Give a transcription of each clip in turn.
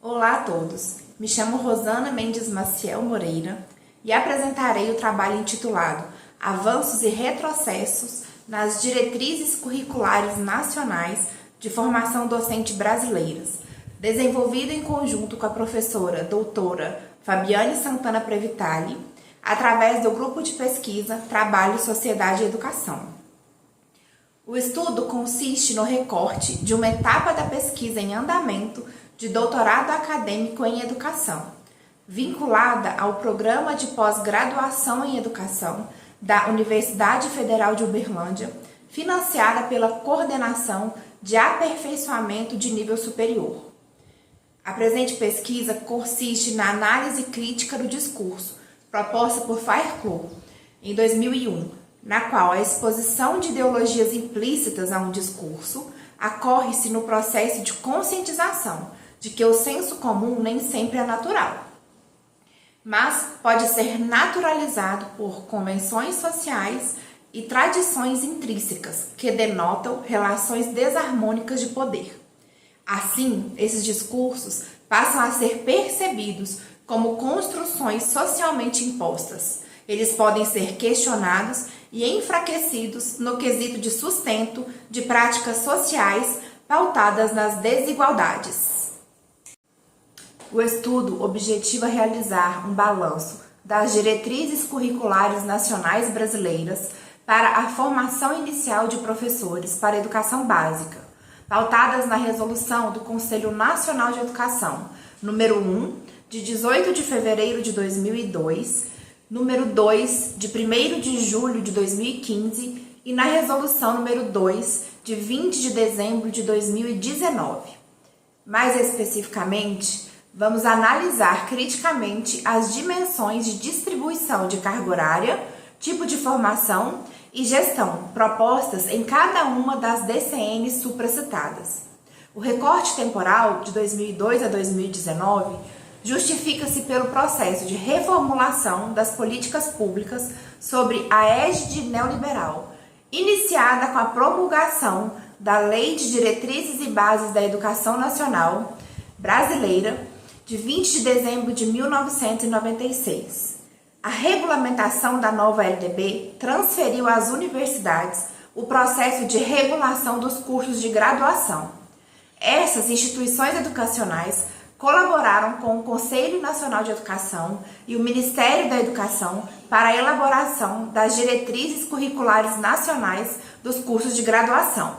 Olá a todos, me chamo Rosana Mendes Maciel Moreira e apresentarei o trabalho intitulado Avanços e Retrocessos nas Diretrizes Curriculares Nacionais de Formação Docente Brasileiras, desenvolvido em conjunto com a professora doutora Fabiane Santana Previtali, através do grupo de pesquisa Trabalho, Sociedade e Educação. O estudo consiste no recorte de uma etapa da pesquisa em andamento de doutorado acadêmico em educação, vinculada ao Programa de Pós-Graduação em Educação da Universidade Federal de Uberlândia, financiada pela Coordenação de Aperfeiçoamento de Nível Superior. A presente pesquisa consiste na análise crítica do discurso, proposta por Fairclough, em 2001, na qual a exposição de ideologias implícitas a um discurso ocorre-se no processo de conscientização de que o senso comum nem sempre é natural, mas pode ser naturalizado por convenções sociais e tradições intrínsecas que denotam relações desarmônicas de poder. Assim, esses discursos passam a ser percebidos como construções socialmente impostas. Eles podem ser questionados e enfraquecidos no quesito de sustento de práticas sociais pautadas nas desigualdades. O estudo objetiva realizar um balanço das diretrizes curriculares nacionais brasileiras para a formação inicial de professores para a educação básica, pautadas na resolução do Conselho Nacional de Educação, número 1, de 18 de fevereiro de 2002, número 2, de 1º de julho de 2015 e na resolução número 2, de 20 de dezembro de 2019. Mais especificamente, vamos analisar criticamente as dimensões de distribuição de carga horária, tipo de formação e gestão propostas em cada uma das DCNs supracitadas. O recorte temporal de 2002 a 2019 justifica-se pelo processo de reformulação das políticas públicas sobre a égide neoliberal, iniciada com a promulgação da Lei de Diretrizes e Bases da Educação Nacional Brasileira, de 20 de dezembro de 1996. A regulamentação da nova LDB transferiu às universidades o processo de regulação dos cursos de graduação. Essas instituições educacionais colaboraram com o Conselho Nacional de Educação e o Ministério da Educação para a elaboração das diretrizes curriculares nacionais dos cursos de graduação.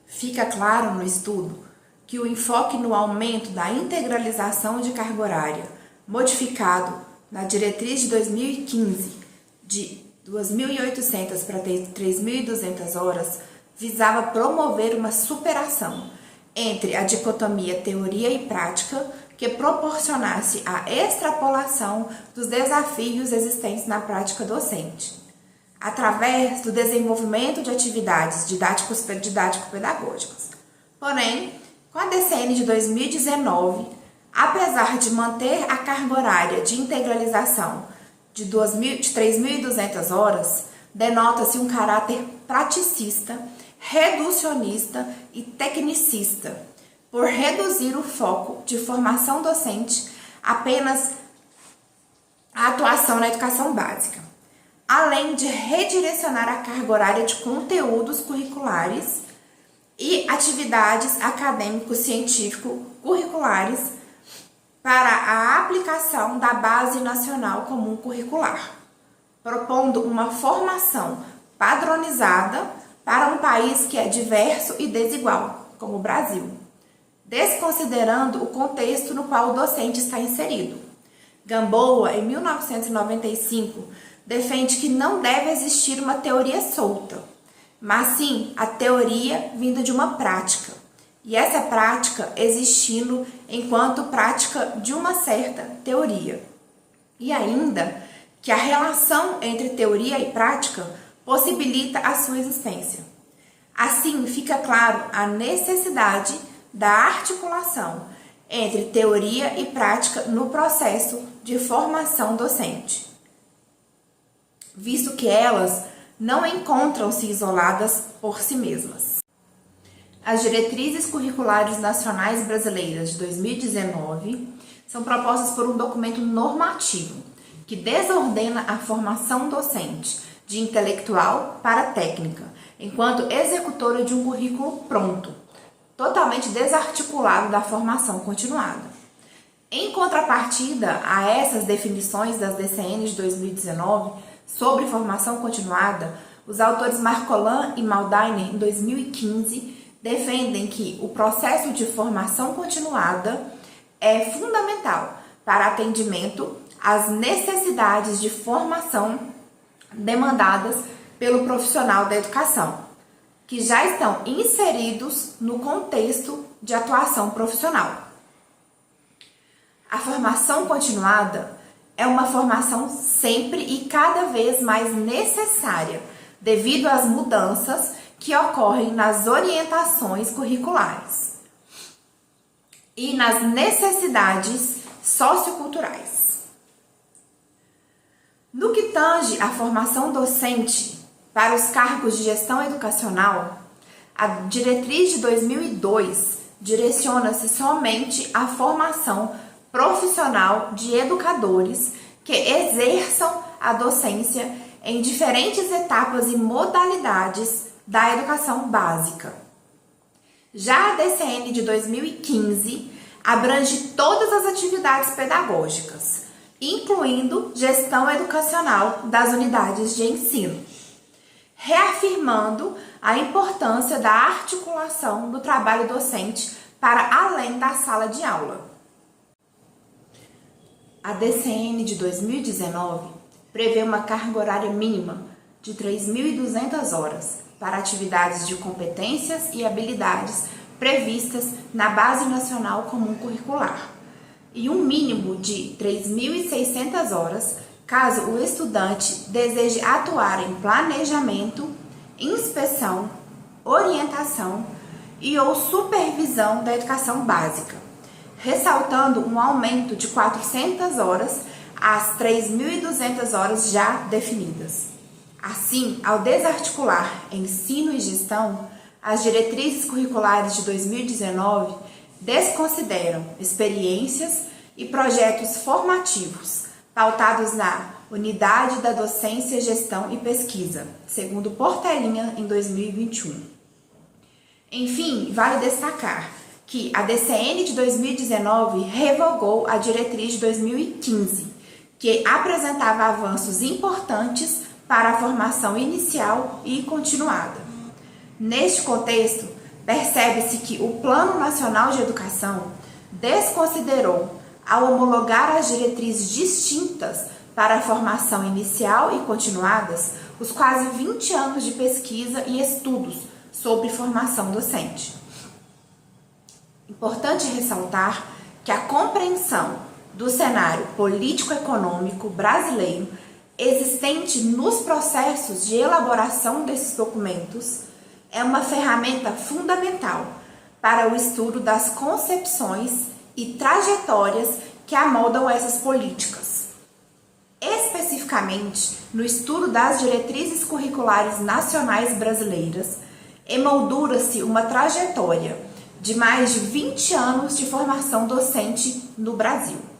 Fica claro no estudo que o enfoque no aumento da integralização de carga horária, modificado na diretriz de 2015 de 2.800 para 3.200 horas, visava promover uma superação entre a dicotomia teoria e prática que proporcionasse a extrapolação dos desafios existentes na prática docente, através do desenvolvimento de atividades didático-pedagógicas. Porém, com a DCN de 2019, apesar de manter a carga horária de integralização de 3.200 horas, denota-se um caráter praticista, reducionista e tecnicista, por reduzir o foco de formação docente apenas à atuação na educação básica, além de redirecionar a carga horária de conteúdos curriculares e atividades acadêmico-científico-curriculares para a aplicação da Base Nacional Comum Curricular, propondo uma formação padronizada para um país que é diverso e desigual, como o Brasil, desconsiderando o contexto no qual o docente está inserido. Gamboa, em 1995, defende que não deve existir uma teoria solta, mas sim a teoria vinda de uma prática, e essa prática existindo enquanto prática de uma certa teoria. E ainda que a relação entre teoria e prática possibilita a sua existência. Assim, fica claro a necessidade da articulação entre teoria e prática no processo de formação docente, visto que elas não encontram-se isoladas por si mesmas. As Diretrizes Curriculares Nacionais Brasileiras de 2019 são propostas por um documento normativo que desordena a formação docente de intelectual para técnica, enquanto executora de um currículo pronto, totalmente desarticulado da formação continuada. Em contrapartida a essas definições das DCN de 2019 sobre formação continuada, os autores Marcolan e Maldainer, em 2015, defendem que o processo de formação continuada é fundamental para atendimento às necessidades de formação demandadas pelo profissional da educação, que já estão inseridos no contexto de atuação profissional. A formação continuada é uma formação sempre e cada vez mais necessária devido às mudanças que ocorrem nas orientações curriculares e nas necessidades socioculturais. No que tange à formação docente para os cargos de gestão educacional, a diretriz de 2002 direciona-se somente à formação profissional de educadores que exerçam a docência em diferentes etapas e modalidades da educação básica. Já a DCN de 2015 abrange todas as atividades pedagógicas, incluindo gestão educacional das unidades de ensino, reafirmando a importância da articulação do trabalho docente para além da sala de aula. A DCN de 2019 prevê uma carga horária mínima de 3.200 horas para atividades de competências e habilidades previstas na Base Nacional Comum Curricular e um mínimo de 3.600 horas caso o estudante deseje atuar em planejamento, inspeção, orientação e ou supervisão da educação básica, ressaltando um aumento de 400 horas às 3.200 horas já definidas. Assim, ao desarticular ensino e gestão, as diretrizes curriculares de 2019 desconsideram experiências e projetos formativos pautados na Unidade da Docência, Gestão e Pesquisa, segundo Portelinha, em 2021. Enfim, vale destacar que a DCN de 2019 revogou a diretriz de 2015, que apresentava avanços importantes para a formação inicial e continuada. Neste contexto, percebe-se que o Plano Nacional de Educação desconsiderou, ao homologar as diretrizes distintas para a formação inicial e continuadas, os quase 20 anos de pesquisa e estudos sobre formação docente. Importante ressaltar que a compreensão do cenário político-econômico brasileiro existente nos processos de elaboração desses documentos é uma ferramenta fundamental para o estudo das concepções e trajetórias que amoldam essas políticas. Especificamente, no estudo das diretrizes curriculares nacionais brasileiras, emoldura-se uma trajetória de mais de 20 anos de formação docente no Brasil.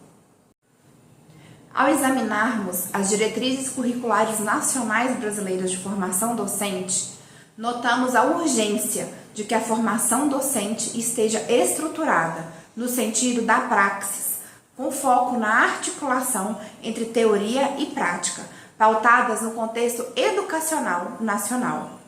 Ao examinarmos as diretrizes curriculares nacionais brasileiras de formação docente, notamos a urgência de que a formação docente esteja estruturada no sentido da praxis, com foco na articulação entre teoria e prática, pautadas no contexto educacional nacional.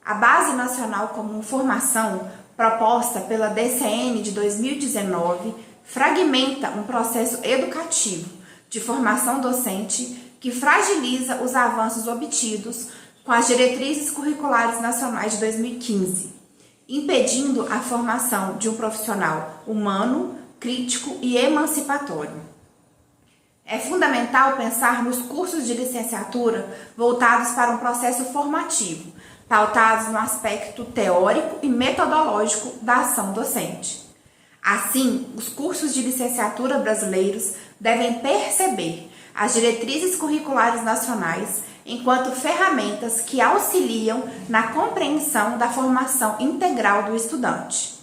A Base Nacional Comum Formação, proposta pela DCN de 2019, fragmenta um processo educativo de formação docente que fragiliza os avanços obtidos com as diretrizes curriculares nacionais de 2015, impedindo a formação de um profissional humano, crítico e emancipatório. É fundamental pensar nos cursos de licenciatura voltados para um processo formativo, pautados no aspecto teórico e metodológico da ação docente. Assim, os cursos de licenciatura brasileiros devem perceber as diretrizes curriculares nacionais enquanto ferramentas que auxiliam na compreensão da formação integral do estudante.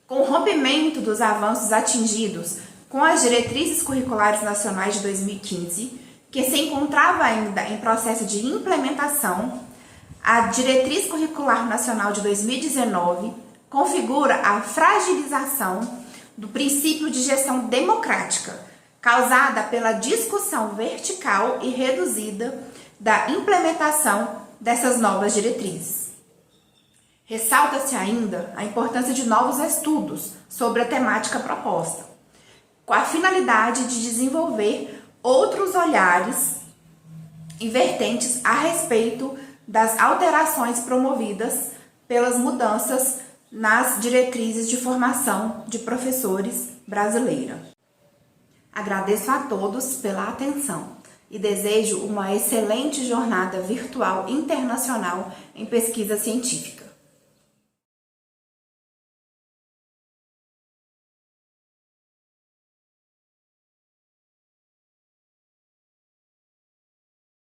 Com o rompimento dos avanços atingidos com as diretrizes curriculares nacionais de 2015, que se encontrava ainda em processo de implementação, a Diretriz Curricular Nacional de 2019 configura a fragilização do princípio de gestão democrática, causada pela discussão vertical e reduzida da implementação dessas novas diretrizes. Ressalta-se ainda a importância de novos estudos sobre a temática proposta, com a finalidade de desenvolver outros olhares e vertentes a respeito das alterações promovidas pelas mudanças nas diretrizes de formação de professores brasileira. Agradeço a todos pela atenção e desejo uma excelente jornada virtual internacional em pesquisa científica.